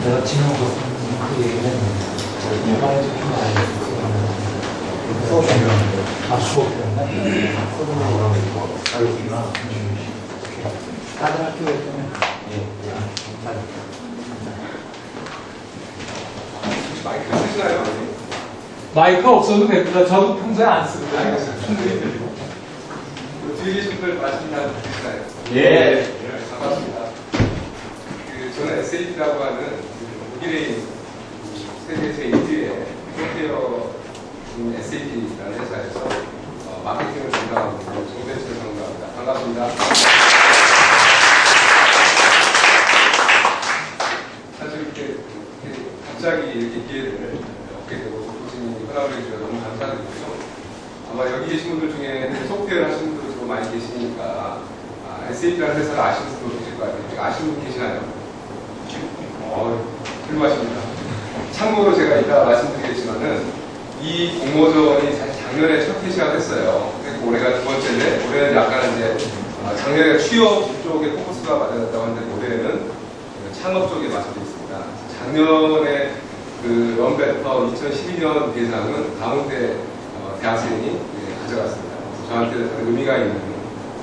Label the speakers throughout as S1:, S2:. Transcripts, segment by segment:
S1: 제가 지금 그 얘기를 했는데 이번에 좀 많이 써주면 수업이었나? 여기가 다른 학교에 있으면
S2: 마이크 쓰시나요?
S1: 마이크 없어도 됩니다. 저도 평소에 안 씁니다.
S2: 뒤에 계신 분들 말씀 다 드시나요?
S1: 예.
S2: 반갑습니다. 저는 SAP라고 하는 독일의 세계 제1위의 소프트웨어 SAP라는 회사에서 마케팅을 담당하고 있는 정대철 상무입니다. 반갑습니다. 사실 이렇게 갑자기 이렇게 기회를 얻게 되고 교수님이 허락을 해주셔서 너무 감사드리고요. 아마 여기 계신 분들 중에 소프트웨어 하시는 분들 좀 많이 계시니까 SAP라는 회사를 아시는 분도 계실 것 같아요. 아시는 분 계시나요? 훌륭하십니다. 참고로 제가 이따 말씀드리겠지만은 이 공모전이 사실 작년에 첫 회시가 됐어요. 그리고 올해가 두 번째인데 올해는 약간 이제 작년에 취업 쪽에 포커스가 맞아졌다고 하는데 올해는 창업 쪽에 맞춰져 있습니다. 작년에 그 런베터 2012년 대상은 강원대 대학생이 가져갔습니다. 그래서 저한테 상당히 의미가 있는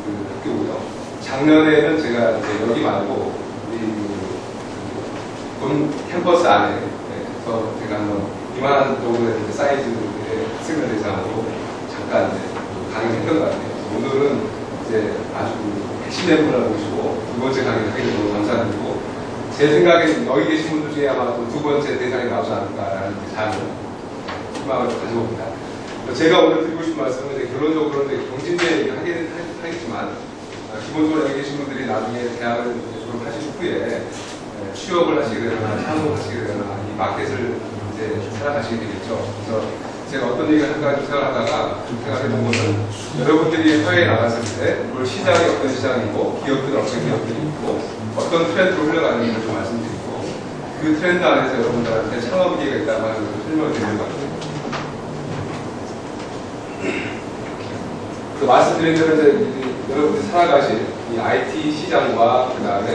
S2: 그 학교고요. 작년에는 제가 이제 여기 말고 본 캠퍼스 안에서 제가 한번 이만한 정도의 사이즈의 학생들 대상으로 잠깐 이제 강의했던 것 같아요. 오늘은 이제 아주 핵심 분을 모시고 두 번째 강의를 하게 돼서 너무 감사드리고 제 생각에는 여기 계신 분들 중에 아마 두 번째 대상이 나오지 않을까라는 작은 희망을 가져봅니다. 제가 오늘 드리고 싶은 말씀은 이제 결론적으로 경진대 얘기를 하겠지만 기본적으로 여기 계신 분들이 나중에 대학을 졸업하신 후에 취업을 하시게 되거나 창업을 하시게 되거나 이 마켓을 이제 살아가시게 되겠죠. 그래서 제가 어떤 얘기를 할까 생각하다가 생각해본 것은 여러분들이 사회에 나갔을 때 물 시장이 어떤 시장이고 기업들은 어떤 기업들이 있고 어떤 트렌드로 흘러가는지를 좀 말씀드리고 그 트렌드 안에서 여러분들한테 창업 기회가 있다고 하는 것을 설명을 드리는 것 같아요. 그 말씀드린 대로 이제 여러분들이 살아가실 이 IT 시장과 그 다음에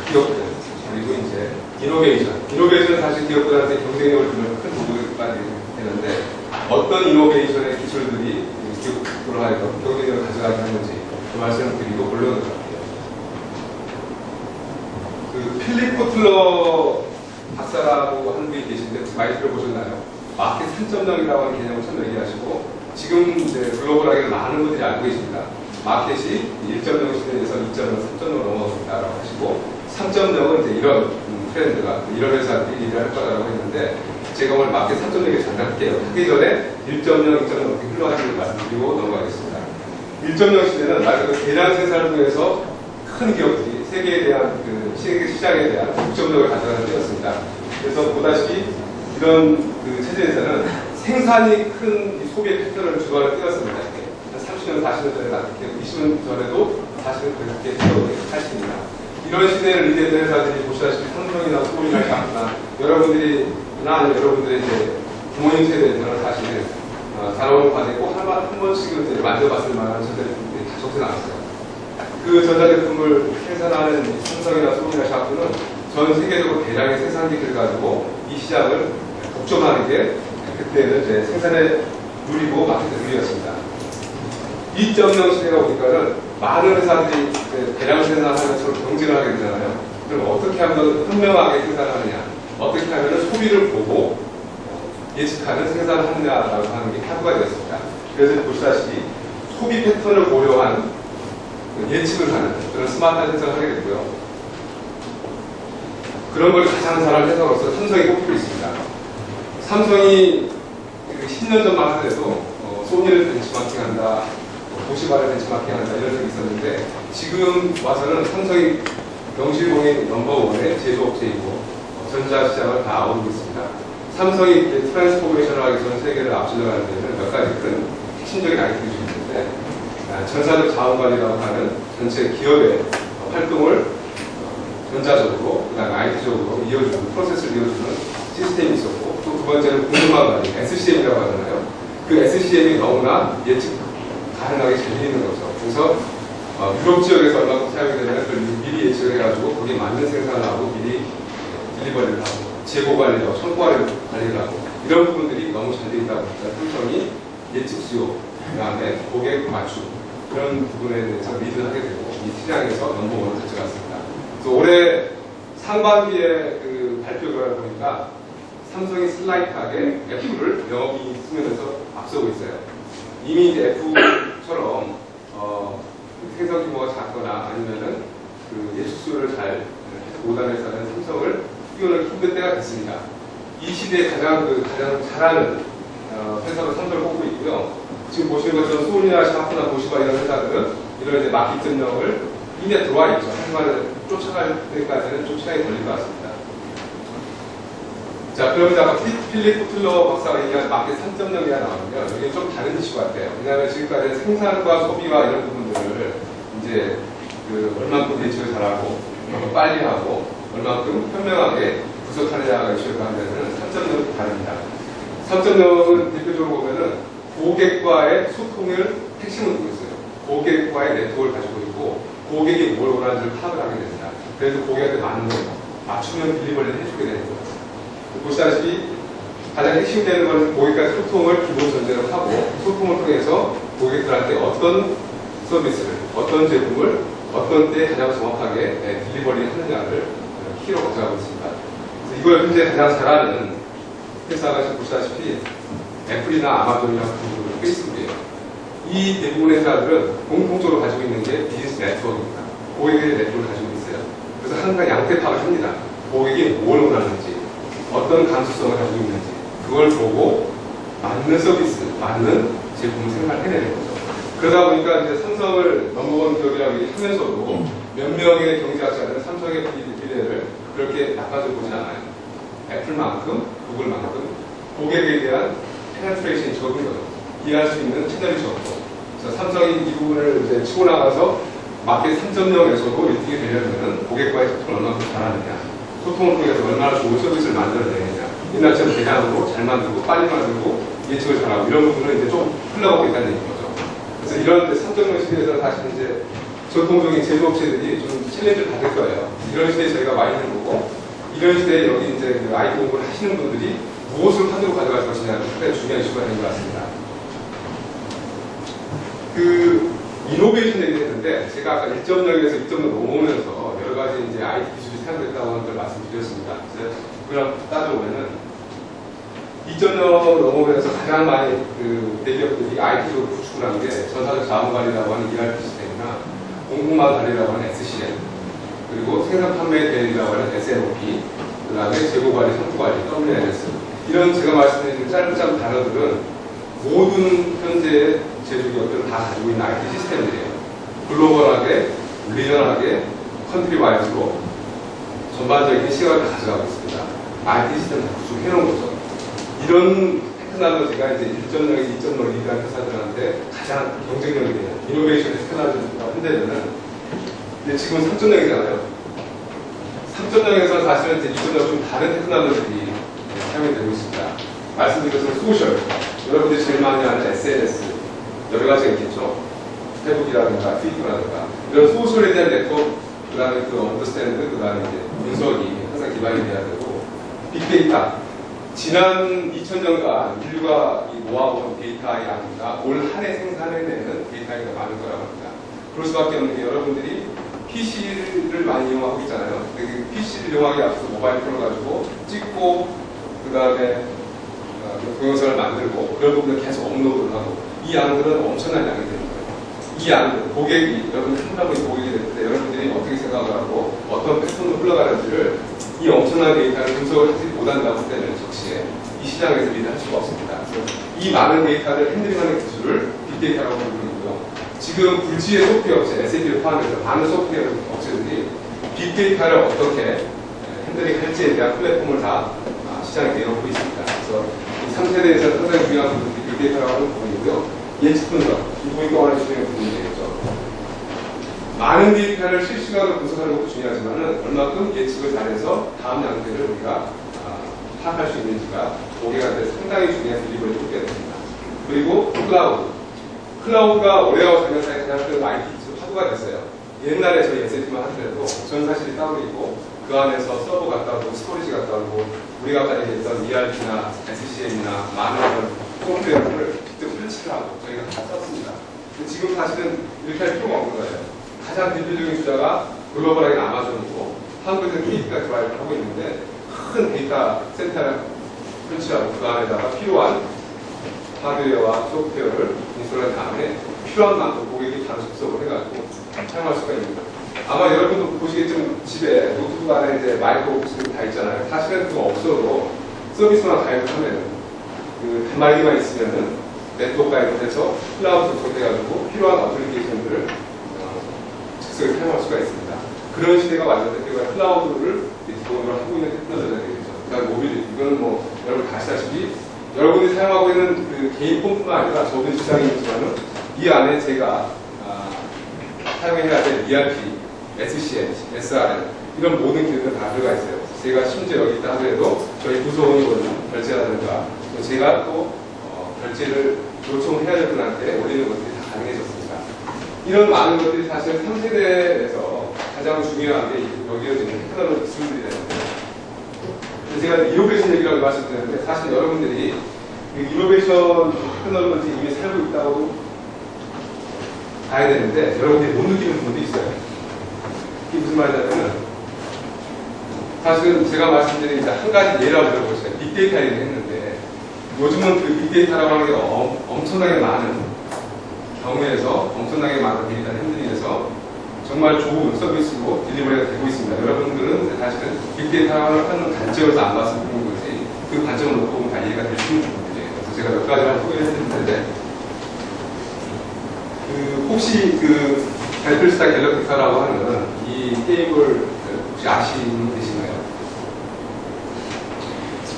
S2: 기업들 그리고 이제 이노베이션은 사실 기업들한테 경쟁력을 주는 큰 도구가 되는데 어떤 이노베이션의 기술들이 기업으로 하여금 경쟁력을 가져가게 하는지 그 말씀을 드리고 본론을 갈게요. 그 필립 코틀러 박사라고 하는 분이 계신데 많이 들어보셨나요? 마켓 3.0이라고 하는 개념을 처음 얘기하시고 지금 이제 글로벌하게 많은 분들이 알고 계십니다. 마켓이 1.0 시대에서 2.0, 3.0으로 넘어갔다고 하시고 3.0은 이제 이런 트렌드가 이런 회사들이 일을 할 거라고 했는데 제가 오늘 마켓 3.0에 잠깐 할게요. 하기 전에 1.0, 2.0 어떻게 흘러가는지 말씀드리고 넘어가겠습니다. 1.0 시대는 말 그대로 대량 생산을 통해서 큰 기업들이 세계에 대한 세계 시장에 대한 독점력을 가져가는 때였습니다. 그래서 보다시피 이런 그 체제에서는 생산이 큰 소비의 패턴을 주도하는 때였습니다. 한 30년, 40년 전에 나타났고 20년 전에도 사실은 그렇게 되었고 80입니다. 이런 시대를 리드했던 회사들이 보시다시피 삼성이나 소니나 샤프나 여러분들이나 여러분들의 이제 부모님 세대에서는 사실은 산업화돼 꼭 한 번씩은 이제 만져봤을 만한 전자제품들이 다 적지 않았어요. 그 전자제품을 생산하는 삼성이나 소니나 샤프는 전 세계적으로 대량의 생산기를 가지고 이 시장을 독점하는 게 그때는 이제 생산의 룰이고 마켓의 룰이었습니다. 2.0 시대가 오니까는 많은 회사들이 대량 생산하는 것처럼 경쟁을 하게 되잖아요. 그럼 어떻게 하면 현명하게 생산을 하느냐, 어떻게 하면 소비를 보고 예측하는 생산을 하느냐라고 하는 게 타부가 되었습니다. 그래서 보시다시피 소비 패턴을 고려한 예측을 하는 그런 스마트한 생산을 하게 됐고요. 그런 걸 가장 잘하는 회사로서 삼성이 꼽히고 있습니다. 삼성이 10년 전만 하더라도 소니를 벤치마킹한다, 도시바를 벤치마킹한다 이런 적이 있었는데 지금 와서는 삼성이 명실공히 넘버원의 제조업체이고 전자시장을 다 아우르고 있습니다. 삼성이 트랜스포메이션을 하기 위해서 세계를 앞질러가는 데는 몇 가지 큰 핵심적인 아이템이 있는데 전사적 자원관리라고 하는 전체 기업의 활동을 전자적으로 그다음에 IT적으로 이어주는 프로세스를 이어주는 시스템이 있었고 또 두 번째는 공정한 관리 SCM이라고 하잖아요. 그 SCM이 너무나 예측 가능하게 잘 있는 거죠. 그래서 유럽 지역에서 얼마큼 사용이 되면 그걸 미리 예측을 해가지고 거기에 맞는 생산을 하고 미리 딜리버리를 하고 재고 관리를 하고 청구 관리를 하고 이런 부분들이 너무 잘 되어 있다 보니까 삼성이 예측 수요, 그 다음에 고객 맞춤 그런 부분에 대해서 리드하게 되고 이 시장에서 넘버원을 가져갔습니다. 그래서 올해 상반기에 그 발표 결과를 보니까 삼성이 슬라이트하게 F를 영업이익 수면에서 앞서고 있어요. 이미 이제 F처럼 생산 규모가 작거나 아니면은 그 예측 수요를 잘 오단해서 하는 삼성을 뛰어넘을 힘든 때가 됐습니다. 이 시대에 가장 잘하는 회사로 삼성을 꼽고 있고요. 지금 보시는 것처럼 소니나 샤프나 도시바 이런 회사들은 이런 이제 마켓 전형을 이미 들어와 있죠. 하지만 쫓아갈 때까지는 좀 시간이 걸릴 것 같습니다. 자, 그러면 아까 필립 코틀러 박사가 얘기한 마켓 3.0이가 나오면 이게 좀 다른 이슈 같아요. 왜냐하면 지금까지 생산과 소비와 이런 부분들을 이제 얼만큼 예측을 잘하고, 얼만큼 빨리 하고, 얼만큼 현명하게 분석하느냐가 이슈가 하면은 3.0이 다릅니다. 3.0은 대표적으로 보면은 고객과의 소통을 핵심을 두고 있어요. 고객과의 네트워크를 가지고 있고, 고객이 뭘 원하는지를 파악을 하게 됩니다. 그래서 고객한테 맞는 거, 맞추면 딜리버리를 해주게 되는 거예요. 보시다시피 가장 핵심이 되는 것은 고객과의 소통을 기본 전제로 하고 소통을 통해서 고객들한테 어떤 서비스를, 어떤 제품을 어떤 때 가장 정확하게 딜리버리 하느냐를 키로 가져가고 있습니다. 그래서 이걸 현재 가장 잘하는 회사가 지금 보시다시피 애플이나 아마존이나 구글, 페이스북이에요. 이 대부분의 회사들은 공통적으로 가지고 있는 게 비즈니스 네트워크입니다. 고객의 네트워크를 가지고 있어요. 그래서 항상 양태 파악을 합니다. 고객이 뭘 원하는지, 어떤 감수성을 가지고 있는지 그걸 보고 맞는 서비스, 맞는 제품을 생산해내는 거죠. 그러다 보니까 이제 삼성을 넘버원 기업이라고 하면서도 몇 명의 경제학자들은 삼성의 비례를 그렇게 나빠져 보진 않아요. 애플만큼, 구글만큼 고객에 대한 페네트레이션이 적은 거죠. 이해할 수 있는 채널이 적고. 그래서 삼성이 이 부분을 이제 치고 나가서 마켓 3.0에서도 1등이 되려면 고객과의 소통을 얼마나 잘하느냐, 소통을 통해서 얼마나 좋은 서비스를 만들어내느냐, 옛날처럼 대량으로 잘 만들고 빨리 만들고 예측을 잘하고 이런 부분은 이제 좀 흘러가고 있다는 얘기인 거죠. 그래서 이런 3.0 시대에서 사실 이제 전통적인 제조업체들이 좀 챌린지를 받을 거예요. 이런 시대에 저희가 와 있는 거고, 이런 시대에 여기 이제 그 IT 공부를 하시는 분들이 무엇을 판으로 가져갈 것이냐는 굉장히 중요한 이슈가 된 것 같습니다. 그 이노베이션 얘기를 했는데 제가 아까 1.0에서 2.0 넘어오면서 여러 가지 이제 IT 기술이 사용됐다고 하는 걸 말씀드렸습니다. 그래서 그걸 따져보면은 2.0 넘어오면서 가장 많이 그 대기업들이 IT로 구축을 한 게 전사적 자원관리라고 하는 ERP 시스템이나 공급망 관리라고 하는 SCM, 그리고 생산 판매 대리라고 하는 SNOP, 그 다음에 재고 관리, 성구 관리, WMS 이런 제가 말씀드린 짧은 단어들은 모든 현재 제조기업들은 다 가지고 있는 IT 시스템들이에요. 글로벌하게, 리전하게, 컨트리 와이즈로 전반적인 시각을 다 가져가고 있습니다. IT 시스템을 다 구축해놓은 거죠. 이런 테크놀로지가 이제 1.0에서 2.0을 리드한 회사들한테 가장 경쟁력이 돼요. 이노베이션 테크놀로지가 현대는 근데 지금 3.0이잖아요. 3.0에서 사실은 이제 2.0과 좀 다른 테크놀로지들이 사용이 되고 있습니다. 말씀드린 것처럼 소셜, 여러분들이 제일 많이 하는 SNS, 여러 가지가 있겠죠. 페북이라든가 트위터라든가 이런 소셜에 대한 네트워크, 그 다음에 그 언더스탠드, 그 다음에 이제 분석이 항상 기반이 돼야 되고, 빅데이터. 지난 2000년간 인류가 모아온 데이터의 양보다 올 한 해 생산해내는 데이터가 더 많은 거라고 합니다. 그럴 수밖에 없는 게 여러분들이 PC를 많이 이용하고 있잖아요. PC를 이용하기 앞서 모바일 폰을 가지고 찍고, 그 다음에 동영상을 만들고, 그런 부분을 계속 업로드를 하고, 이 양들은 엄청난 양이 되는 거예요. 이 양들, 고객이, 여러분들 한다고 고객이 될 때 여러분들이 어떻게 생각을 하고, 어떤 패턴으로 흘러가는지를 이 엄청난 데이터를 분석을 하지 못한다고 때는 즉시에 이 시장에서 리드할 수가 없습니다. 그래서 이 많은 데이터를 핸들링하는 기술을 빅데이터라고 부르고요. 지금 불지의 소프트웨어 업체, SAP를 포함해서 많은 소프트웨어 업체들이 빅데이터를 어떻게 핸들링할지에 대한 플랫폼을 다 시장에 내놓고 있습니다. 그래서 이 3세대에서 상당히 중요한 부분이 빅데이터라고 하는 부분이고요. 예측 분석, 이 부분이 또 하나의 중요한 부분이 되겠죠. 많은 데이터를 실시간으로 분석하는 것도 중요하지만 얼마큼 예측을 잘해서 다음 양태를 우리가 파악할 수 있는지가 고객한테 상당히 중요한 딜리버리 를 해야 됩니다. 그리고 클라우드. 클라우드가 올해와 작년 사이에 가장 큰 IT 기술 파도가 됐어요. 옛날에 저희 SAP만 하더라도 전 사실이 따로 있고 그 그 안에서 서버 갖다 오고 스토리지 갖다 오고 우리가 아까 얘기했던 ERP나 SCM이나 많은 소프트웨어를 직접 설치를 하고 저희가 다 썼습니다. 근데 지금 사실은 이렇게 할 필요가 없는 거예요. 가장 대표적인 투자가 글로벌하게 아마존이고 한국에서는 KT가 드라이브를 하고 있는데 큰 데이터 센터를 설치하고 그 안에다가 필요한 하드웨어와 소프트웨어를 인스톨한 다음에 필요한 만큼 고객이 바로 접속을 해가지고 사용할 수가 있습니다. 아마 여러분도 보시겠지만 집에 노트북 안에 이제 마이크로 다 있잖아요. 사실은 그거 없어도 서비스만 가입하면 그 단말기만 있으면은 네트워크 가입해서 클라우드 접속해가지고 필요한 어플리케이션들을 즉석에 사용할 수가 있습니다. 그런 시대가 왔는데 우리가 클라우드를 기본으로 하고 있는 테크놀로지가 되겠죠. 그다음 모빌리티 이거는 뭐 여러분 다 아시다시피 여러분이 사용하고 있는 그 개인 폰뿐만 아니라 저도 시장이 있지만은 이 안에 제가 사용해야 될 ERP, SCM, SRM 이런 모든 기능들 다 들어가 있어요. 제가 심지어 여기 있다 하더라도 저희 부서원이거나 결제라든가 제가 또 결제를 요청해야 될 분한테 올리는 것들이 다 가능해졌습니다. 이런 많은 것들이 사실 3세대에서 가장 중요한 게 여기어지는 테크놀로지 기술들이 되는데 제가 이노베이션 얘기라고 말씀드렸는데 사실 여러분들이 이노베이션 테크놀로지 이미 살고 있다고 봐야 되는데 여러분들이 못 느끼는 부분도 있어요. 이게 무슨 말이냐면 사실은 제가 말씀드린 이제 한 가지 예라고 들어보세요. 빅데이터 얘기를 했는데 요즘은 그 빅데이터라고 하는 게 엄청나게 많은 경우에서 엄청나게 많은 데이터 핸들링에서 정말 좋은 서비스로 딜리버리가 되고 있습니다. 여러분들은 사실은 빅데이터라고 하는 관점에서 안 봤을 뿐인 거지 그 관점을 놓고 보면 다 이해가 될 수 있는 부분이에요. 그래서 제가 몇 가지만 소개를 해드렸는데 혹시 그 배틀스타 갤럭티카라고 하는 이 게임을 혹시 아시는 계신가요?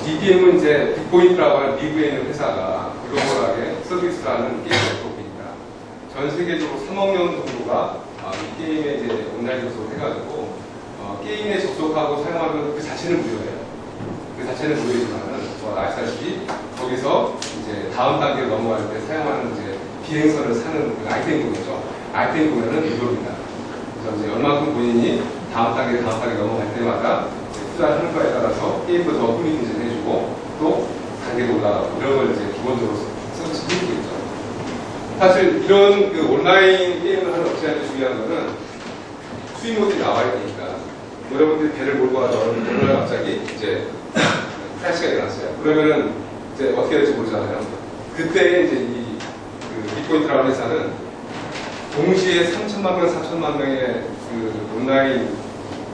S2: 이 게임은 이제 빅포인트라고 하는 미국에 있는 회사가 글로벌하게 서비스를 하는 게임 네트워크입니다. 전 세계적으로 3억 명 정도가 이 게임에 이제 온라인 접속을 해가지고 게임에 접속하고 사용하면 그 자체는 무료예요. 그 자체는 무료이지만은 아시다시피 거기서 이제 다음 단계로 넘어갈 때 사용하는 이제 비행선을 사는 그 아이템 구매죠. 아이템 구매는 무료입니다. 그래서 이제 얼마큼 본인이 다음 단계 넘어갈 때마다 투자하는 거에 따라서 게임도 더 흥미진진 해주고 또 단계도 올라가고 이런 걸 이제 기본적으로 서비스 해주고 있죠. 사실 이런 그 온라인 게임을 하는 업체한테 중요한 거는 수익 모델이 나와야 되니까 여러분들이 배를 몰고 가서 어느 날 갑자기 이제 크래시가 일어났어요. 그러면은 이제 어떻게 될지 모르잖아요. 그때 이제 이 빅포인트라는 회사는 동시에 3천만 명, 4천만 명의 그 온라인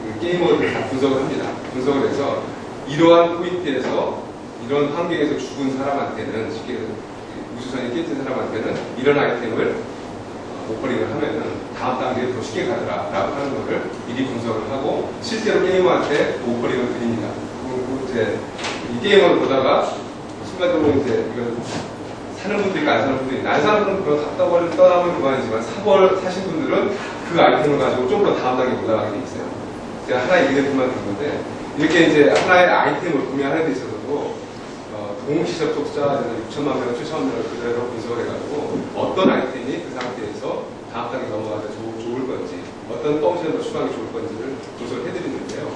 S2: 그 게이머들을 다 분석을 합니다. 분석을 해서 이러한 포인트에서 이런 환경에서 죽은 사람한테는 쉽게 우주선이 깨진 사람한테는 이런 아이템을 오퍼링을 하면은 다음 단계에 더 쉽게 가더라라고 하는 거를 미리 분석을 하고 실제로 게이머한테 오퍼링을 드립니다. 그리고 이제 이 게임을 보다가 순간적으로 이제 이걸 사는 분들이 안 사는 분들이 안 사는 분들은 그런 답답을 떠나면 그만이지만 사신 분들은 그 아이템을 가지고 좀 더 다음 단계에 올라가게 돼 있어요. 제가 하나의 예를 들면 드는데 이렇게 이제 하나의 아이템을 구매하는 데 있어서도 동시 접촉자 6천만 명, 7천만 명을 그대로 분석을 해가지고 어떤 아이템이 그 상태에서 다음 단계 넘어가서 좋을 건지 어떤 펑션을 더 추가하기 좋을 건지를 분석을 해드리는데요.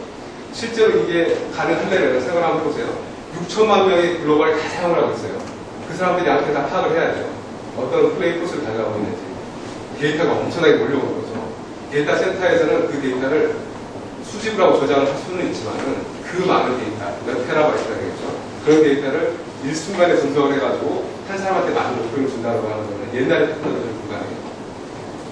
S2: 실제로 이게 가능한데요. 생각을 한번 보세요. 6천만 명의 글로벌에 다 사용을 하고 있어요. 그 사람들이 나한테 다 파악을 해야 돼요. 어떤 플레이 코스를 가져가고 있는지. 데이터가 엄청나게 몰려오는 거죠. 데이터 센터에서는 그 데이터를 수집을 하고 저장을 할 수는 있지만은 그 많은 데이터, 몇 테라바이트가 되겠죠. 그런 데이터를 일순간에 분석을 해가지고 한 사람한테 많은 목표를 준다고 하는 거는 옛날에 테크놀로지는 불가능해요.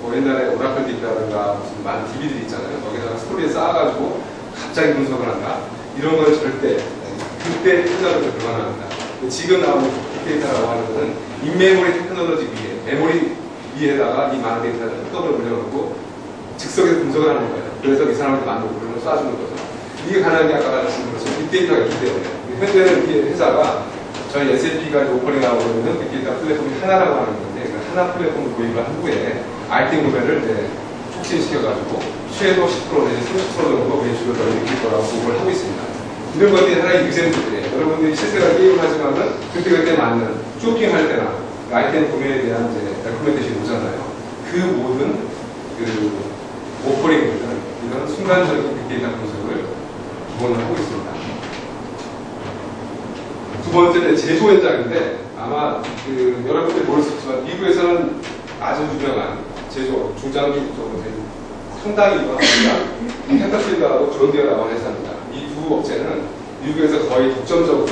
S2: 뭐 옛날에 오라클 데이터라든가 무슨 많은 DB들이 있잖아요. 거기다가 스토리에 쌓아가지고 갑자기 분석을 한다. 이런 건 절대 그때 테크놀로지가 불가능합니다. 지금 나오는 빅데이터라고 하는 것은 인메모리 테크놀로지 위에 메모리 위에다가 이 많은 데이터를 한꺼번에 올려놓고 즉석에서 분석을 하는 거예요. 그래서 이 사람한테 많은 목표를 쏴주는 거죠. 이게 가능한 게 아까 말씀드린 것처럼 빅데이터가 있기 때문에 현재는 이 회사가 저희 SAP가 오퍼링하고 있는 빅데이터 플랫폼이 하나라고 하는 건데 그 하나 플랫폼을 도입을 한 후에 아이템 구매를 이제 촉진시켜가지고 최소 10% 내지 30% 정도 매출을 더 일으킬 거라고 보고를 하고 있습니다. 이런 것들이 하나의 유전들이에요. 여러분들이 실생활 게임을 하지만은 그때 맞는 쇼핑할 때나 아이템 구매에 대한 이제 레코멘데이션이 오잖아요. 그 모든 그 오퍼링들은 이런 순간적인 빅데이터 분석을 기본을 하고 있습니다. 두 번째는 제조 현장인데 아마 여러분들이 모를 수 있지만 미국에서는 아주 유명한 제조 중장비 쪽으로 된 상당히 유명합니다. 캐터필러하고 존디어라고 하는 회사입니다. 이 두 업체는 미국에서 거의 독점적으로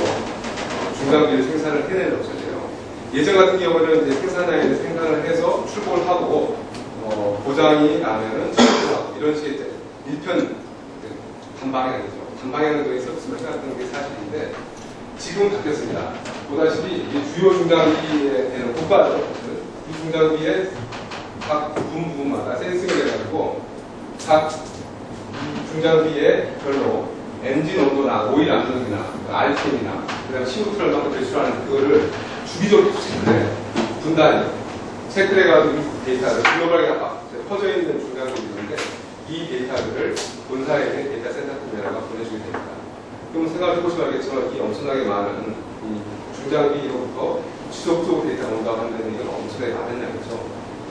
S2: 중장비를 생산을 해내는 업체예요. 예전 같은 경우는 이제 생산 라인에 생산을 해서 출고를 하고 고장이 나면은 출고하고 이런 식의 이제 일편 단방향이죠. 단방향으로 서비스를 해왔던 게 사실인데 지금 바뀌었습니다. 보다시피 이 주요 중장비에 대한 국가죠. 이 중장비에 각 부분마다 센싱을 해가지고 각 중장비에 별로 엔진 온도나 오일 압력이나 RPM이나 그다음에 CO2를 배출하는 그거를 주기적으로 체크를 분단위 체크를 해가지고 데이터를 글로벌하게 퍼져 있는 중장비들이 있는데 이 데이터들을 본사에 있는 데이터 센터 구매라가 보내주게 됩니다. 그럼 생각해 보시면 알겠지만 이 엄청나게 많은 이 중장비로부터 지속적으로 데이터가 온다고 하는 건 엄청나게 많은 양이죠.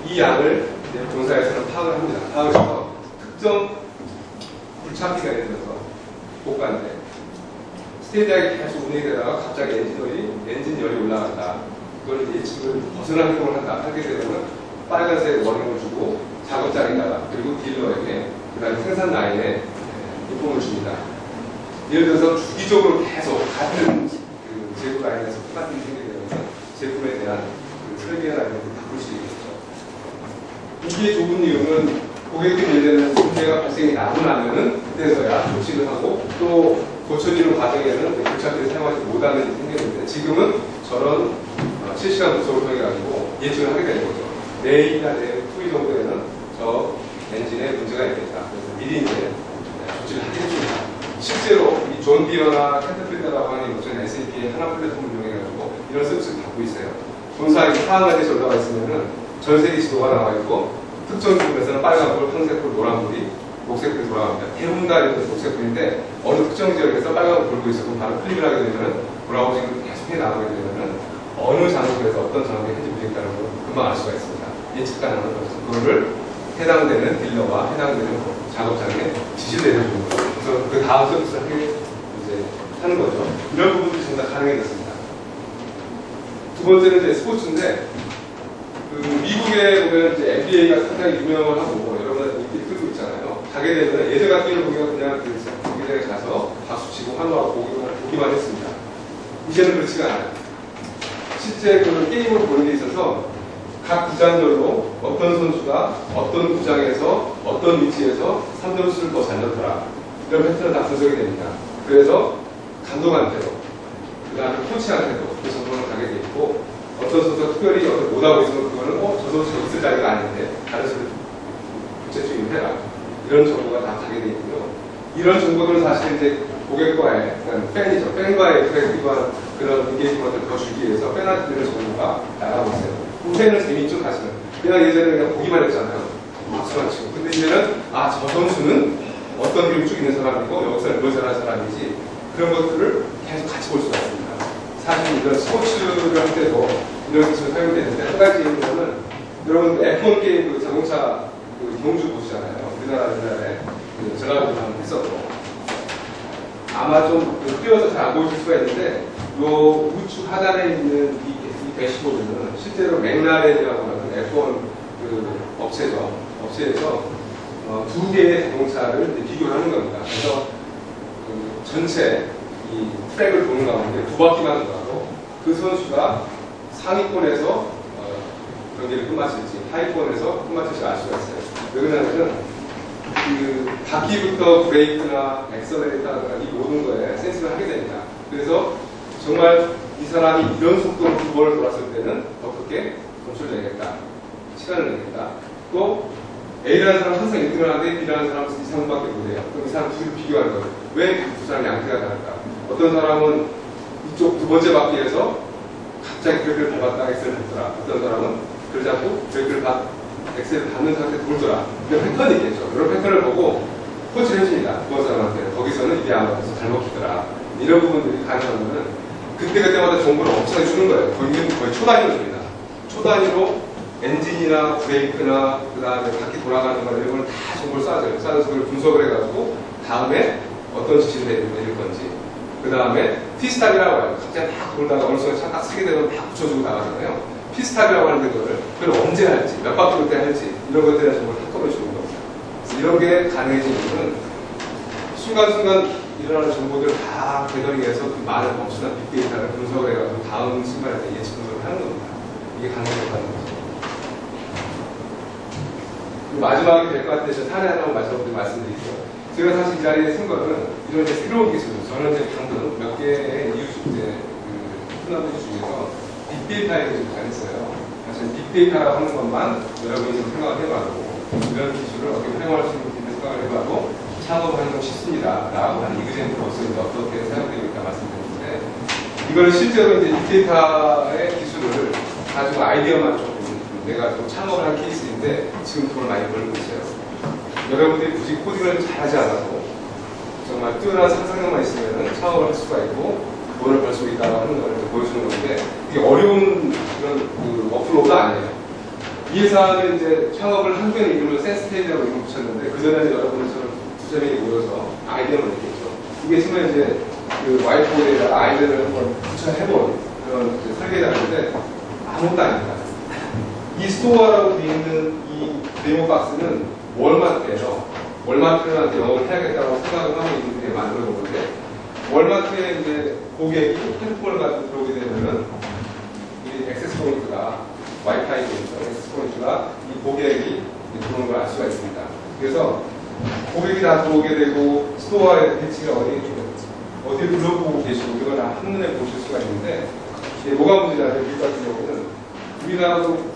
S2: 이 양을 본사에서는 파악을 합니다. 파악을 해서 특정 불착기가 예를 들어서 고가인데 스테디하게 계속 운행이 되다가 갑자기 엔진열이 올라간다. 그걸 예측을 벗어난 행동을 한다. 하게 되면 빨간색 워닝을 주고 작업장에다가 그리고 딜러에게 그 다음에 생산 라인에 인폼을 줍니다. 예를 들어서 주기적으로 계속 같은 제품 라인에서 똑같은 일이 생기게 되면서 제품에 대한 설계 라인을 바꿀 수 있겠죠. 이게 좋은 이유는 고객들이 예를 들면 문제가 발생이 나고 나면은 그때서야 조치를 하고 또 고쳐지는 과정에는 불착기를 사용하지 못하는 일이 생기는데 지금은 저런 실시간 분석을 통해 가지고 예측을 하게 되는 거죠. 내일이나 내일 후이 정도에는 저 엔진에 문제가 있겠다. 그래서 미리 이제 조치를 하겠습니다. 실제로 이 존 디어나 캐터필러라고 하는 요즘 SAP의 하나 플랫폼을 이용해가지고 이런 서비스를 받고 있어요. 본사에 사항에 대해서 올라가 있으면은 전 세계 지도가 나와 있고 특정 지역에서는 빨간불, 황색불, 노란불이 녹색불이 돌아갑니다. 대부분 다 이렇게 녹색불인데 어느 특정 지역에서 빨간불 돌고 있어서 바로 클릭을 하게 되면은 브라우징을 계속해 나가게 되면은 어느 장소에서 어떤 장소에 현재 문제가 있다는 걸 금방 알 수가 있습니다. 예측 가능한 거죠. 그거를 해당되는 딜러와 해당되는 작업장에 지시를 내려주는 거죠. 그래서 그 다음 서비스를 하게 이제 하는 거죠. 이런 부분들이 전부 다 가능해졌습니다. 두 번째는 이제 스포츠인데, 미국에 보면 이제 NBA가 상당히 유명을 하고 여러분들 인기 끌고 있잖아요. 가게 되면 예전 같은 경우는 보기가 그냥 경기장에 가서 박수 치고 환호하고 보기만 했습니다. 이제는 그렇지가 않아요. 실제 그 게임을 보는 데 있어서 각 구장별로 어떤 선수가 어떤 구장에서 어떤 위치에서 3점수를 더 잘 넣더라. 이런 패턴은 다 분석이 됩니다. 그래서 감독한테도 그 다음에 코치한테도 그 정보를 가게 돼 있고 어떤 선수가 특별히 못하고 있으면 그거는 저 선수가 있을 자리가 아닌데 다른 선수를 교체 중임을 해라. 이런 정보가 다 가게 돼 있고요. 이런 정보들은 사실 이제 고객과의 팬이죠. 팬과의 인터랙티브한 그런 인게이지먼트를 더 주기 위해서 팬한테 드리는 정보가 나가고 있어요. 팬을 재미있죠 사실은. 그냥 예전에 그냥 보기만 했잖아요. 박수만 치고. 근데 이제는 저 선수는 어떤 그림 쭉 있는 사람이고 여기서 뭘 잘하는 사람이지 그런 것들을 계속 같이 볼 수가 있습니다. 사실 이런 스포츠를 할 때도 이런 기술이 사용되는데 한 가지 있는 여러분 F1 게임 자동차 경주 보시잖아요. 우리나라에 제가 한번 했었고 아마 좀 뛰어서 잘 안 보실 수가 있는데 요 우측 하단에 있는 이 대시보드는 실제로 맥라렌이라고 하는 F1 업체에서 두 개의 자동차를 비교를 하는 겁니다. 그래서 전체 이 트랙을 도는 가운데 두 바퀴만 돌아도 그 선수가 상위권에서 경기를 끝마칠지 하위권에서 끝마칠지 알 수가 있어요. 왜 그러냐면 바퀴부터 브레이크나 엑셀레이터나 이 모든 거에 센스를 하게 됩니다. 그래서 정말 이 사람이 이런 속도로 두 번을 돌았을 때는 어떻게 점수를 내겠다, 시간을 내겠다. 또 A라는 사람은 항상 1등을 하는데 B라는 사람은 이 사람밖에 못해요. 그럼 이 사람 둘을 비교하는 거예요. 왜 두 사람 양태가 다를까? 어떤 사람은 이쪽 두 번째 바퀴에서 갑자기 브레이크를 밟았다 엑셀을 밟더라. 어떤 사람은 그걸 잡고 엑셀을 밟는 상태에 돌더라. 이런 패턴이 있겠죠. 이런 패턴을 보고 코치를 해줍니다. 두 번째 사람한테. 거기서는 이게 아마 잘 먹히더라. 이런 부분들이 가능하면은 그때마다 정보를 엄청나게 주는 거예요. 거의 초단위로 줍니다. 초단위로 엔진이나 브레이크나 그 다음에 바퀴 돌아가는 거 이런 걸 다 정보를 쌓아줘요. 쌓아서 그걸 분석을 해가지고 다음에 어떤 지시를 내릴 건지. 그 다음에 T스탑이라고 해요. 갑자기 딱 돌다가 어느 순간 차 딱 쓰게 되면 다 붙여주고 나가잖아요. T스탑이라고 하는 그걸 언제 할지, 몇 바퀴 올 때 할지, 이런 것들에 정말 탁 떨어주는 겁니다. 그래서 이런 게 가능해진 이유는 순간순간 일어나는 정보들을 다 배터리에서 그 많은 범수나 빅데이터를 분석을 해가지고 다음 순간에 예측 분석을 하는 겁니다. 이게 가능해졌다는 거죠. 마지막이 될 것 같은데 제가 사례 하나만 마지막으로 말씀드릴게요. 제가 사실 이 자리에 쓴 거는 이런 이제 새로운 기술, 저는 이제 방금 몇 개의 이유 이제 그 중에서 빅데이터에 대해서 잘했어요. 사실 빅데이터라고 하는 것만 여러분이 좀 생각을 해봐도 이런 기술을 어떻게 활용할 수 있는지 생각을 해봐도 창업하는 건 쉽습니다. 라고 하는 이그젠플로서 어떻게 사용되니까 말씀드렸는데 이거는 실제로 이제 빅데이터의 기술을 가지고 아이디어만 조금 내가 좀 창업을 한 케이스인데 지금 돈을 많이 벌고 있어요. 여러분들이 굳이 코딩을 잘하지 않아도 정말 뛰어난 상상력만 있으면 창업을 할 수가 있고 돈을 벌 수 있다고 하는 걸 보여주는 건데 이게 어려운 그런 그 워크로우가 아니에요. 이 회사는 이제 창업을 한 분의 이름을 센스테이지라고 이름 붙였는데 그 전에 여러분들처럼 두 명이 모여서 아이디어를 냈겠죠. 이게 정말 이제 그 와이트보드에다가 아이디어를 한번 붙여해본 그런 설계자인데 아무것도 아닙니다. 이 스토어라고 되어 있는 이 데모 박스는 월마트예요. 월마트한테 영업을 해야겠다고 생각을 하고 있는 분이 만들어 놓은 건데 월마트에 이제 고객이 핸드폰을 가지고 들어오게 되면은 이 액세스 포인트가 와이파이 포인트, 액세스 포인트가 이 고객이 들어오는 걸 알 수가 있습니다. 그래서 고객이 다 들어오게 되고 스토어의 배치가 어디를 둘러보고 계시고 이걸 다 한눈에 보실 수가 있는데 이게 뭐가 문제냐면 미국 같은 경우는 우리나라도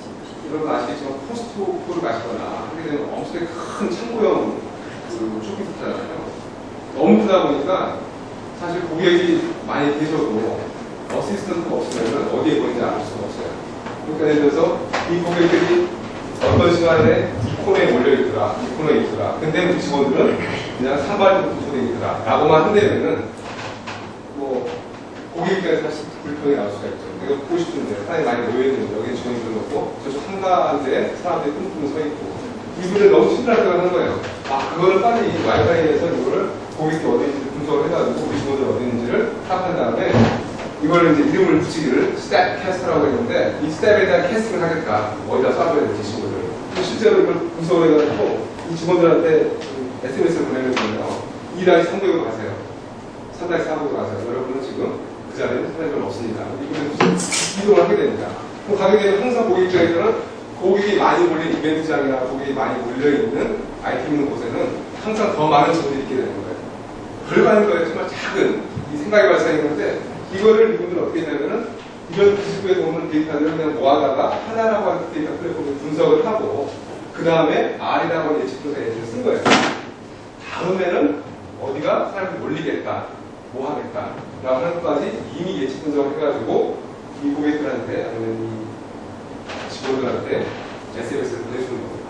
S2: 여러분 아시겠지만 코스트코를 가시거나 하게 되면 엄청나게 큰 창고형 쇼핑센터잖아요. 너무 크다 보니까 사실 고객이 많이 계셔도 어시스턴트가 없으면 어디에 보이는지 알 수가 없어요. 그러니까 예를 들어서 이 고객들이 어떤 시간에 이 코너에 몰려있더라, 이 코너에 있더라. 근데 우리 직원들은 그냥 산발적으로 구조되어 있더라. 라고만 한다면은 뭐 고객 입장에서 사실 불평이 나올 수가 있죠. 내가 보고 싶은데 사람이 많이 모여있는데 여기 직원이 들어놓고 저쪽 한가한데 사람들이 뿜뿜 서있고 이분들 너무 친절하다고 하는 거예요. 아, 그거를 빨리 와이파이에서 이거를 고객이 어디 있는지 분석을 해가지고 우리 직원들이 어디 있는지를 파악한 다음에 이거를 이제 이름을 붙이기를 스텝 캐스터라고 했는데 이 스텝에 대한 캐스팅을 하겠다. 어디다 쏴줘야 될지 직원들. 실제로 이걸 분석을 해가지고 이 직원들한테 SMS를 보내면요. 2-3 300으로 가세요. 3-4 300으로 가세요. 여러분은 지금 그 자리에 사람이 없습니다. 이분은 이동을 하게 됩니다. 그럼 가게 되면 항상 고객 입장에서는 고객이 많이 몰린 이벤트장이나 고객이 많이 몰려있는 아이템 있는 곳에는 항상 더 많은 직원들이 있게 되는 거예요. 별거 아닌 거예요. 정말 작은 이 생각이 발생했는데 이거를 이분들은 어떻게 했냐면은 이런 기술에 도움을 데이터를 그냥 모아다가 하나라고 하는 데이터 플랫폼을 분석을 하고 그 다음에 R이라고 하는 예측분석 엔진을 쓴 거예요. 다음에는 어디가 사람들이 몰리겠다, 뭐 하겠다 라고 하는 것까지 이미 예측 분석을 해가지고 이 고객들한테 아니면 이 직원들한테 SMS를 보내주는 겁니다.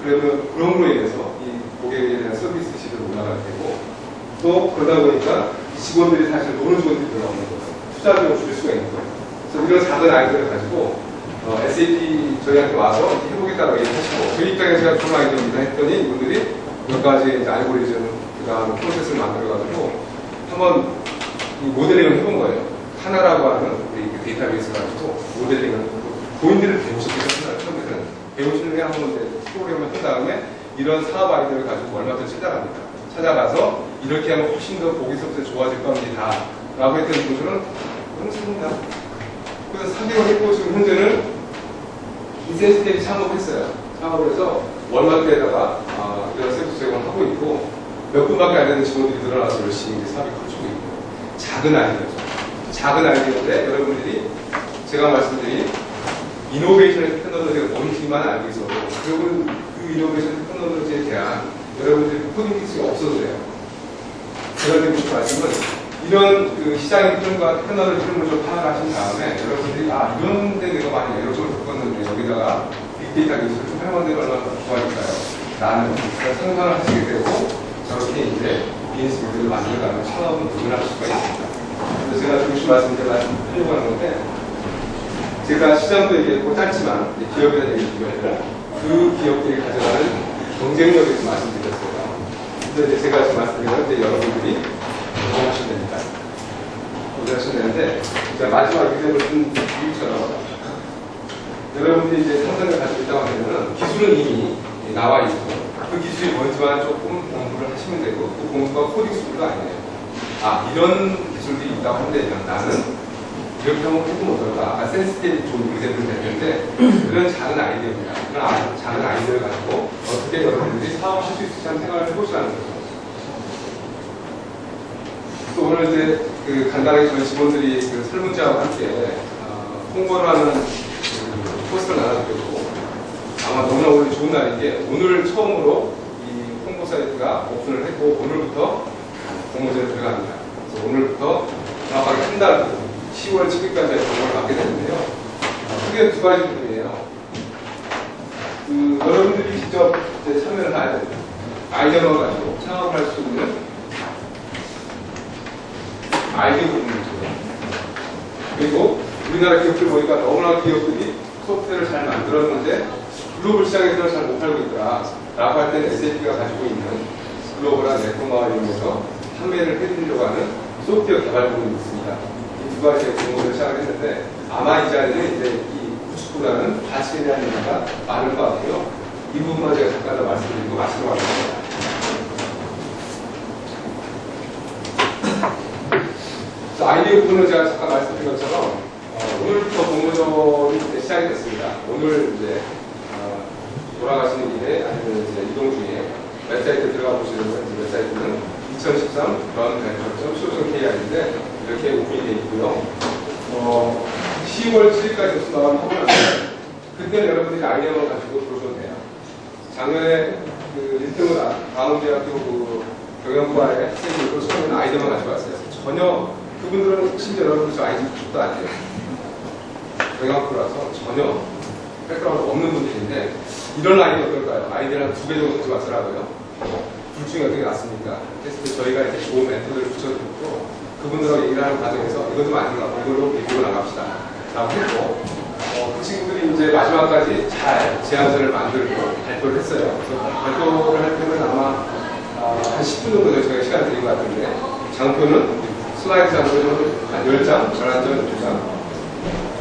S2: 그러면 그럼으로 인해서 이 고객에 대한 서비스 지수도 올라가게 되고 또 그러다 보니까 직원들이 사실 노는 직원들이 들어오는 거예요. 투자 비용을 줄일 수가 있는 거예요. 그래서 이런 작은 아이디어를 가지고 SAP 저희한테 와서 해보겠다고 얘기하시고 저희 입장에서 제가 좋은 아이디어입니다 했더니 이분들이 몇 가지 이제 알고리즘 그다음 프로세스를 만들어가지고 한번 이 모델링을 해본 거예요. 하나라고 하는 우리 데이터베이스 가지고 모델링을 본인들을 배우셨겠어요. 처음에는 배우시는 게 한번 이제 프로그램을 한 다음에 이런 사업 아이디어를 가지고 얼마든 찾아갑니다. 찾아가서 이렇게 하면 훨씬 더 보기 서비스 좋아질 겁니다. 라고 했던 분들은 형습니다. 그래서 3개월 했고 지금 현재는 인센티브에 창업했어요. 창업을 해서 월마트에다가 이런 서비스 제공을 하고 있고 몇 분밖에 안 되는 직원들이 늘어나서 열심히 이제 사업이 커지고 있고 작은 아이디어죠. 작은 아이디어인데 여러분들이 제가 말씀드린 이노베이션 테크놀로지가 뭔지만 알고 있어도 그리고 그 이노베이션 테크놀로지에 대한 여러분들이 코딩 기술이 없어도 돼요. 제가 드리고 싶은 말씀은 이런 그 시장의 흐름과 테크놀로지 흐름을 좀 파악하신 다음에 여러분들이 이런 데 내가 많이 에러점을 겪었는데 여기다가 빅데이터 기술을 좀 활용하는 데 얼마나 좋아질까요? 라는 그런 상상을 하시게 되고 저렇게 이제 비즈니스 모델을 만들어가면 창업은 도전할 수가 있습니다. 그래서 제가 중심 말씀드리려고 하는 건데 제가 시장도 얘기했고 짧지만 기업에 대한 얘기가 아니라 그 기업들이 가져가는 경쟁력에 대해서 말씀드렸어요. 근데 제가 지금 말씀드린 건 이제 여러분들이 공부하시면 됩니다. 공부하시면 되는데, 자, 마지막 유대를 쓴 이유처럼 여러분들이 이제 상상을 가지고 있다고 하면은 기술은 이미 나와 있고 그 기술이 뭔지만 조금 공부를 하시면 되고 그 공부가 코딩 수준도 아니에요. 아, 이런 기술들이 있다고 한데 나는 이렇게 하면 해도 어떨까? 아까 센스티브 좋은 유대를 됐는데 그런 작은 아이디어입니다. 그런 작은 아이디어를 가지고 어떻게 여러분들이 사업하실 수 있을지 한번 생각을 해보시라는 거죠. 또 오늘 이제 그 간단하게 저희 직원들이 그 설문지와 함께 홍보를 하는 포스터를 나눠드렸고 아마 너무나 오늘 좋은 날인 게 오늘 처음으로 이 홍보 사이트가 오픈을 했고 오늘부터 공모전에 들어갑니다. 그래서 오늘부터 정확하게 한 달 10월 7일까지 공모를 받게 되는데요. 크게 두 가지 부분이에요. 여러분들이 직접 이제 참여를 해야 됩니다. 아이디어를 가지고 창업을 할 수 있는 아이디어 부분이죠. 그리고 우리나라 기업들 보니까 너무나 기업들이 소프트웨어를 잘 만들었는데 글로벌 시장에서는 잘 못하고 있더라 라고 할 때는 SAP가 가지고 있는 글로벌한 네트워크를 이용해서 판매를 해드리려고 하는 소프트웨어 개발 부분이 있습니다. 이 두 가지의 공모를 시작을 했는데 아마 이 자리는 이제 이 구축보다는 가치에 대한 얘기가 많을 것 같고요. 이 부분만 제가 잠깐 더 말씀드리고 마치도록 하겠습니다. 아이디어 부분은 제가 잠깐 말씀드린 것처럼 오늘부터 공모전이 시작이 됐습니다. 오늘 이제 돌아가시는 길에 아니면 이제 이동 중에 웹사이트에 들어가 보시는 웹사이트는 2013 런벤처.co.kr인데 이렇게 오픈이 되어 있고요. 10월 7일까지 무슨 나가면 하고 나면 그때는 여러분들이 아이디어만 가지고 들어오셔도 돼요. 작년에 그 1등을 강원대학교 그 경영부와의 학생들도 처음에는 아이디어만 가지고 왔어요. 전혀 그분들은 심지어 여러분들 저 아이디어도 안 돼요. 경영학부라서 전혀 백그라운드 없는 분들인데 이런 아이디어 어떨까요? 아이디어를 한 2배 정도 가지고 왔더라고요. 둘 중에 어떻게 낫습니까? 그래서 저희가 이렇게 좋은 멘토를 붙여드리고 그분들하고 얘기를 하는 과정에서 이것 좀 아닌가 이걸로 밀고 나갑시다 라고 했고 그 친구들이 이제 마지막까지 잘 제안서를 만들고 발표를 했어요. 그래서 발표를 할 때는 아마 한 10분 정도 저희가 시간을 드린 것 같은데 장표는 슬라이드 장표는 한 10장, 11장, 12장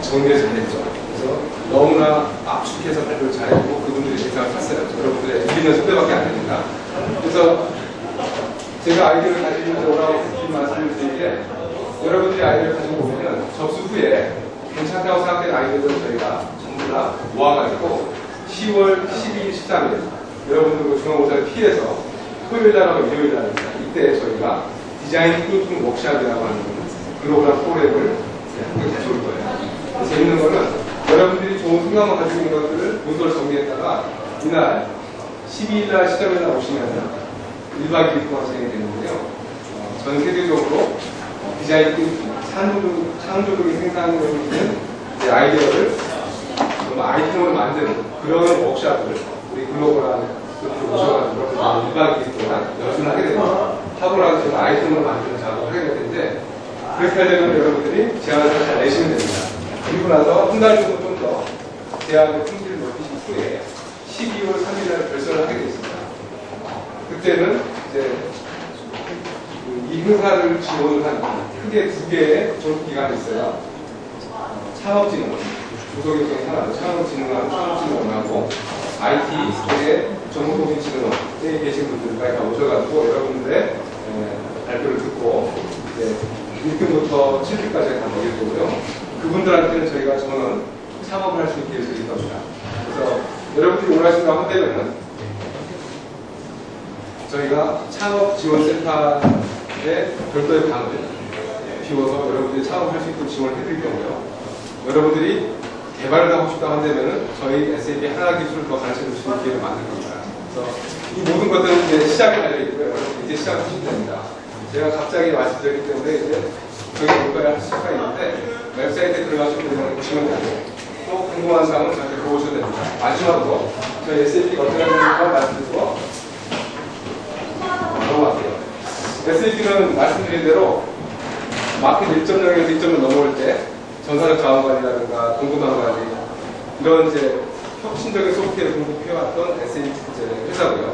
S2: 정리해서 잘했죠. 그래서 너무나 압축해서 발표를 잘했고 그분들이 대상을 탔어요. 여러분들의 우리는 선배밖에 안 됩니다. 그래서 제가 아이디어를 가지고 오라고 말씀을 드리는데 여러분들이 아이디어를 가지고 오면 접수 후에 괜찮다고 생각된 아이디어를 저희가 전부 다 모아가지고 10월 12일, 13일 여러분들 중간고사를 피해서 토요일날하고 일요일날입니다. 이때 저희가 디자인 띵킹 워크샵이라고 하는 글로벌한 프로그램을 함께 가져올 거예요. 재밌는 거는 여러분들이 좋은 생각만 가지고 있는 것들을 문서를 정리했다가 이날 12일날 시점에나 오시면 1박 2일 동안 진행이 되는데요. 전 세계적으로 디자인 띵킹, 창조적인 생산력을 있는 아이디어를 아이템으로 만드는 그런 워크샵을 우리 글로벌한 그룹으로 오셔가지고 1박 2일 동안 연수를 하게 됩니다. 하고 나서 지금 아이템으로 만드는 작업을 하게 될 텐데 그렇게 하려면 여러분들이 제안을 잘 내시면 됩니다. 그리고 나서 한 달 정도 좀 더 제안의 품질을 높이신 후에 12월 3일날 결선을 하게 되겠습니다. 그때는 이제 이 행사를 지원을 한 크게 2개의 졸업기관이 있어요. 창업진흥원, 조성교통 산업, 창업진흥원하고 IT 정보통신진흥원에 계신 분들까지 다 오셔가지고 여러분들의 발표를 듣고 이제 1등부터 7등까지 다 먹일 거고요. 그분들한테는 저희가 전원 창업을 할 수 있게 해드릴 겁니다. 그래서 여러분들이 원하신다고 한다면은 저희가 창업지원센터에 별도의 방을 비워서 여러분들이 창업할 수 있도록 지원을 해드릴 거고요. 여러분들이 개발을 하고 싶다고 한다면은 저희 SAP 하나 기술을 더 가르쳐 줄 수 있는 기회를 만들 겁니다. 그래서 이 모든 것들은 이제 시작이 달려있고요. 여러분 이제 시작하시면 됩니다. 제가 갑자기 말씀드렸기 때문에 이제 저희 뭔가를 할 수가 있는데 웹사이트에 들어가시면 되는 보시면 되고 또 궁금한 사항은 저한테 물어보셔도 됩니다. 마지막으로 저희 SAP가 어떻게 하는지 말씀드리고 넘어갈게요. SAP는 말씀드린 대로 마켓 1.0에서 2.0 넘어올 때 전산력 자원관리라든가 공급망관리 이런 이제 혁신적인 소프트웨어 공급해왔던 SAP 회사고요.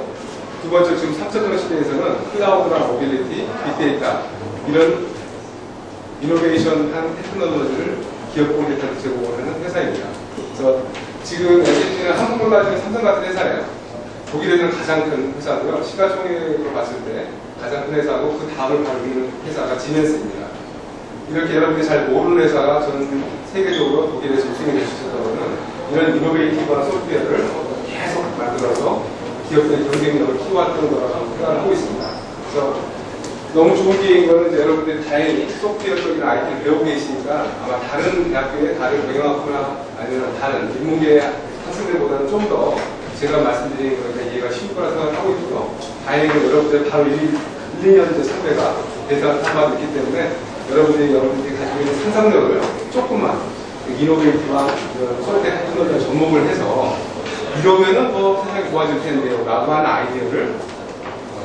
S2: 두 번째, 지금 3.0 시대에서는 클라우드나 모빌리티, 빅데이터 이런 이노베이션한 테크놀로지를 기업 공개한테 제공하는 회사입니다. 그래서 지금 SK는 한국으로 따지면 삼성 같은 회사예요. 독일에는 가장 큰 회사고요. 시가총액으로 봤을 때 가장 큰 회사고 그 다음을 받는 회사가 지멘스입니다. 이렇게 여러분들이 잘 모르는 회사가 저는 세계적으로 독일에서 우승이 될 수 있었던 것은 이런 이노베이티브한 소프트웨어를 계속 만들어서 기업들의 경쟁력을 키워왔던 거라고 생각을 하고 있습니다. 그래서 너무 좋은 기회인 거는 이제 여러분들이 다행히 소프트웨어 쪽이나 IT를 배우고 계시니까 아마 다른 대학교의 다른 경영학부나 아니면 다른 인문계 학생들보다는 좀 더 제가 말씀드린 거에 이해가 쉬울 거라 생각하고 있고요. 다행히 여러분들 바로 1, 2년 전 선배가 대사가 담아도 있기 때문에 여러분들이 가지고 있는 상상력을 조금만 이노베이티브한 소프트웨어 테크놀로지에 접목을 해서 이러면은 뭐 세상이 좋아질 텐데요 라고 하는 아이디어를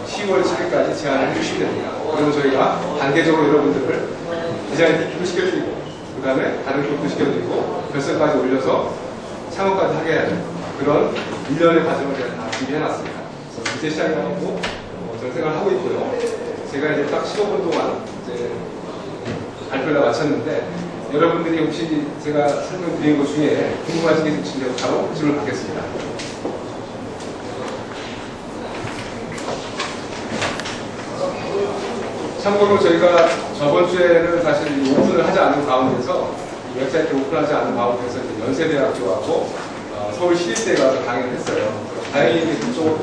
S2: 10월 7일까지 제안을 해주시면 됩니다. 그러면 저희가 단계적으로 여러분들을 디자인 팁도 시켜드리고 그 다음에 다른 기업도 시켜드리고 결선까지 올려서 창업까지 하게 하는 그런 1년의 과정을 제가 다 준비해놨습니다. 그래서 이제 시작하고 저는 생각을 하고 있고요. 제가 이제 딱 15분 동안 이제 발표를 마쳤는데 여러분들이 혹시 제가 설명드린 것 중에 궁금하신 게 있으시면 바로 질문 받겠습니다. 참고로 저희가 저번 주에는 사실 오픈을 하지 않은 가운데서 웹사이트 오픈하지 않은 가운데서 연세대학교하고 서울시립대가 강의를 했어요. 다행히 그쪽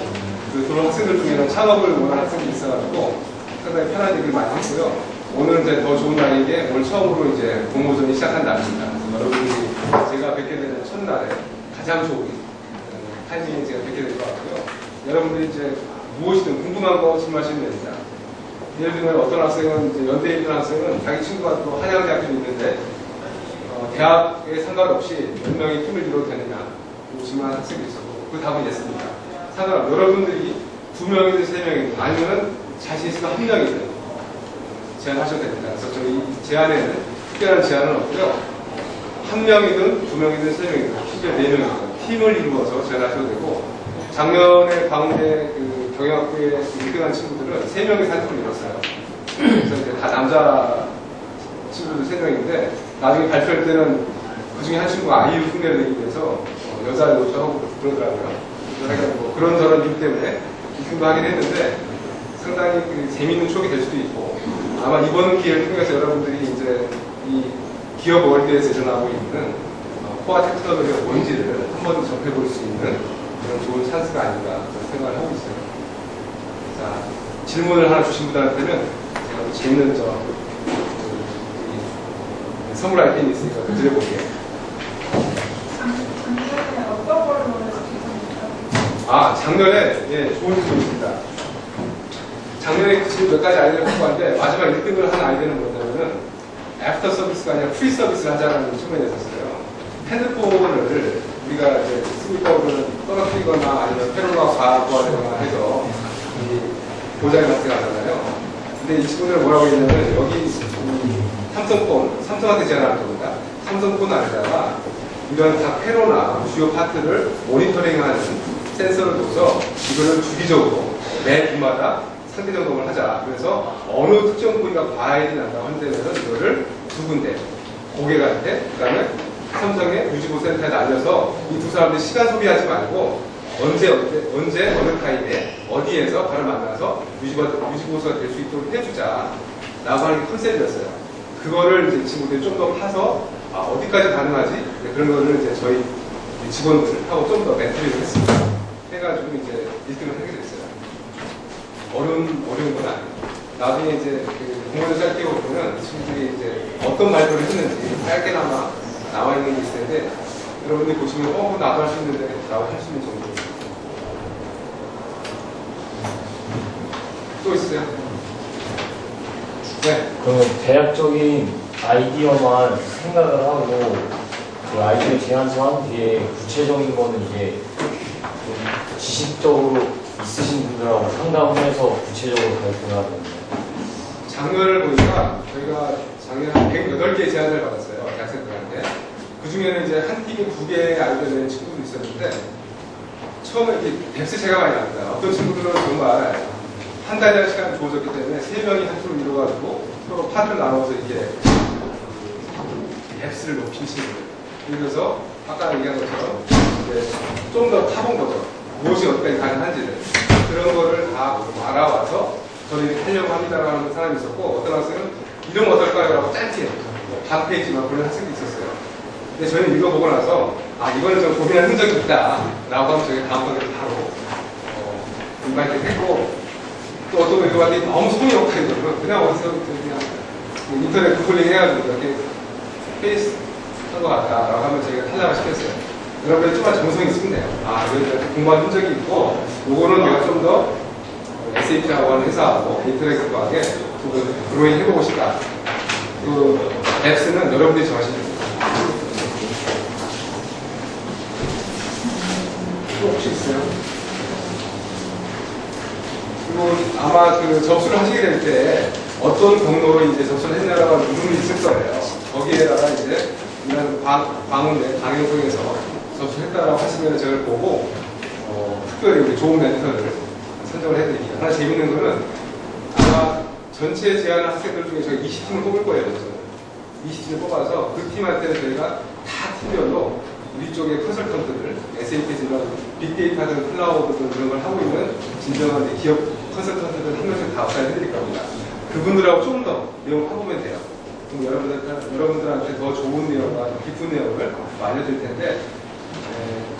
S2: 그런 학생들 중에는 창업을 원하는 학생들이 있어가지고 상당히 편한 얘기를 많이 했고요. 오늘은 이제 더 좋은 날인 게 오늘 처음으로 이제 공모전이 시작한 날입니다. 여러분들이 제가 뵙게 되는 첫날에 가장 좋은 타이밍에 제가 뵙게 될 것 같고요. 여러분들이 이제 무엇이든 궁금한 거 질문하시면 됩니다. 예를 들면 어떤 학생은 이제 연대에 있는 학생은 자기 친구가 또 한양대학교에 있는데 대학에 상관없이 몇 명이 팀을 이뤄도 되느냐 질문하는 학생도 있었고 그 답은 예습니다. 상관없이 여러분들이 2명이든 3명이든 아니면 자신 있으면 1명이든 제안하셔도 됩니다. 그래서 저희 제안에는 특별한 제안은 없고요. 1명이든 2명이든 3명이든 심지어 4명이든 팀을 이루어서 제안하셔도 되고 작년에 광운대 그 경영학부에 1등한 친구들은 3명이 산팀을 이뤘어요. 그래서 이제 다 남자 친구들 3명인데 나중에 발표할 때는 그 중에 한 친구가 아이유 흉내를 내기 위해서 여자 요청하고 그러더라고요. 뭐 그런저런 이유 때문에 2등도 하긴 했는데 상당히 그 재미있는 추억이 될 수도 있고 아마 이번 기회를 통해서 여러분들이 이제 이 기업 월드에서 일어나고 있는 코어 테크놀로지가 뭔지를 한 번 접해볼 수 있는 그런 좋은 찬스가 아닌가 생각을 하고 있어요. 자, 질문을 하나 주신 분들한테는 제가 또 재밌는 선물 아이템이 있으니까 그 드려볼게요.
S3: 작년에 어떤 걸로 해주셨습니까?
S2: 아, 작년에 예, 좋은 질문입니다. 작년에 지금 몇 가지 아이디어를 갖고 왔는데 마지막 1등을 한 아이디어는 뭐냐면은 애프터 서비스가 아니라 프리 서비스를 하자는 측면이 있었어요. 핸드폰을 우리가 이제 쓰고 있다고는 떨어뜨리거나 아니면 페로가 과거하거나 해서 고장이 발생하잖아요. 근데 이 친구들은 뭐라고 했냐면 여기 삼성폰, 삼성한테 제안하는 겁니다. 삼성폰 안에다가 이런 다 페로나 주요 파트를 모니터링하는 센서를 둬서 이거를 주기적으로 매 분마다 상태 점검을 하자. 그래서 어느 특정 부위가 과열이 난다고 한다면 이거를 2군데 고객한테 그다음에 삼성의 유지보센터에 날려서 이 두 사람들이 시간 소비하지 말고 언제 어느 타임에 어디에서 바로 만나서 유지보수가 될 수 있도록 해주자 라고 하는 게 컨셉이었어요. 그거를 이제 친구들이 좀 더 파서 어디까지 가능하지? 그런 거를 이제 저희 직원들하고 좀 더 멘토링을 했습니다. 해가지고 이제 1등을 하게 됐어요. 어려운 건 아니에요. 나중에 이제 그 공모전 짧게 보면 친구들이 이제 어떤 발표를 했는지 짧게나마 나와 있는 게 있을 텐데 여러분들이 보시면 나도 할 수 있는데 라고 할 수 있는 정도. 또 있어요? 네.
S4: 그러면 대략적인 아이디어만 생각을 하고 그 아이디어 제안서 한 뒤에 구체적인 거는 이제 좀 지식적으로 있으신 분들하고 상담해서 구체적으로 발표를 하는 거예요.
S2: 작년을 보니까 저희가 작년에 한 108개의 제안을 받았어요. 대학생들한테. 그 중에는 이제 한 팀이 2개의 아이디어를 낸 친구도 있었는데 처음에 이렇게 뎁스 제가 많이 나왔어요. 어떤 친구들은 정말 한 달이나 시간이 주어졌기 때문에 3명이 한 팀을 이루어가지고 서로 파트를 나눠서 이렇게 뎁스를 높인 친구들. 그래서 아까 얘기한 것처럼 좀 더 타본 거죠. 무엇이 어떻게 가능한지를. 그런 거를 다 알아와서 저는 하려고 합니다라는 사람이 있었고, 어떤 학생은 이름 어떨까요? 라고 짧게 반 페이지만 보낸 학생도 있었어요. 근데 저희는 읽어보고 나서 아 이거는 좀 고민한 흔적이 있다 라고 하면 저희 다음번에 바로 인바이트 했고, 또 어떤 분들한테 너무 손이 없다고 그냥 어디서 그냥 인터넷 구글링 해가지고 이렇게 페이스 한 것 같다라고 하면 저희가 탈락을 시켰어요. 여러분들 좀만 정성이 있으면 돼요. 아 이거 공부한 흔적이 있고 요거는 내가 좀 더 SAP라고 하는 회사하고 인터랙티브하게 드로잉 해보고 싶다. 그 앱스는 여러분들이 정하시면 됩니다. 또 혹시 있어요? 그리고 아마 그 접수를 하시게 될 때 어떤 경로로 이제 접수를 했냐라고 하는 부분이 있을 거예요. 거기에다가 이제 이런 광운의 강연 통해서 접수했다라고 하시면 저를 보고 특별히 우리 좋은 멘토를 선정을 해드릴게요. 하나 재밌는 거는 아마 전체 제한 학생들 중에 저희가 20팀을 뽑을 거예요. 20팀을 뽑아서 그 팀한테 저희가 다 팀별로 우리 쪽의 컨설턴트들, SAP에서 이런 빅데이터든 클라우드든 이런 걸 하고 있는 진정한 기업 컨설턴트들 한 명씩 다 업사해드릴 겁니다. 그분들하고 좀 더 내용 파보면 돼요. 그럼 여러분들한테 더 좋은 내용과 깊은 내용을 알려드릴 텐데,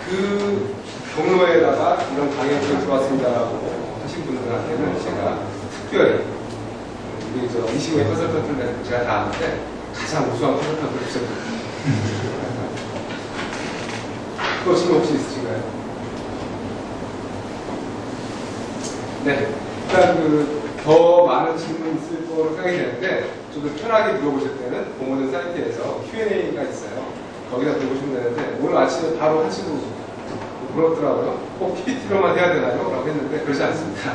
S2: 그 경로에다가 이런 강연을 들어왔습니다라고 하신 분들한테는 제가 특별히 우리 저 이시구의 컨설턴트를 제가 다 아는데 가장 우수한 컨설턴트를 부탁드립니다. 또 질문 혹시 있으신가요? 네. 일단 더 많은 질문이 있을 거로 생각이 되는데, 좀 더 편하게 물어보실 때는 공모전 사이트에서 Q&A가 있어요. 거기다 물어보시면 되는데, 오늘 아침에 바로 한 친구 물었더라고요. 꼭 PPT로만 해야 되나요? 라고 했는데, 그렇지 않습니다.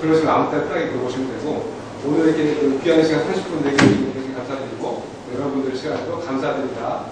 S2: 그러시면 아무 때나 편하게 물어보시면 되고, 오늘 이렇게 귀한 시간 30분 내주셔서 감사드리고, 여러분들 시간도 감사드립니다.